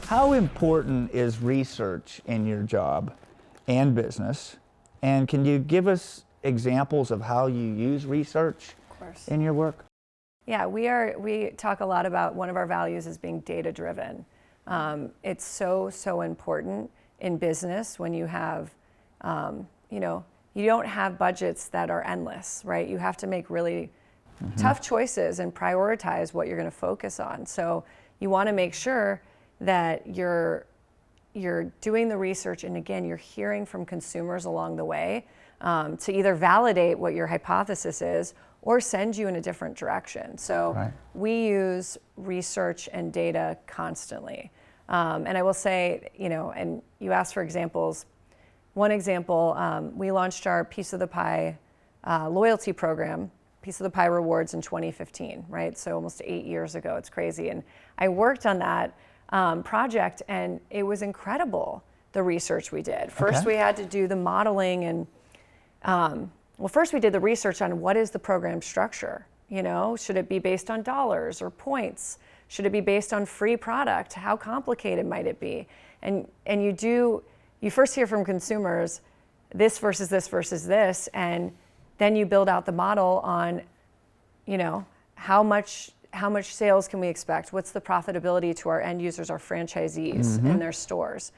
How important is research in your job and business? And can you give us examples of how you use research in your work? Yeah, we talk a lot about one of our values is being data-driven. It's so important in business when you have, you don't have budgets that are endless, right? You have to make really tough choices and prioritize what you're going to focus on. So you want to make sure that you're doing the research, and again, you're hearing from consumers along the way to either validate what your hypothesis is or send you in a different direction. So we use research and data constantly. And I will say, and you asked for examples. One example, we launched our Piece of the Pie loyalty program, Piece of the Pie Rewards, in 2015, right? So almost 8 years ago. It's crazy. And I worked on that project, and it was incredible, the research we did. First, we had to do the modeling, and first we did the research on what is the program structure. Should it be based on dollars or points? Should it be based on free product? How complicated might it be? And you first hear from consumers, this versus this versus this, and then you build out the model on, how much sales can we expect? What's the profitability to our end users, our franchisees, and their stores?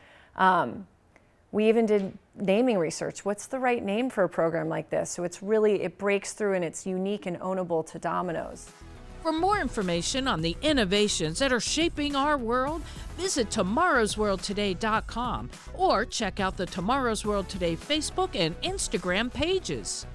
We even did naming research. What's the right name for a program like this? So it breaks through and it's unique and ownable to Domino's. For more information on the innovations that are shaping our world, visit tomorrowsworldtoday.com or check out the Tomorrow's World Today Facebook and Instagram pages.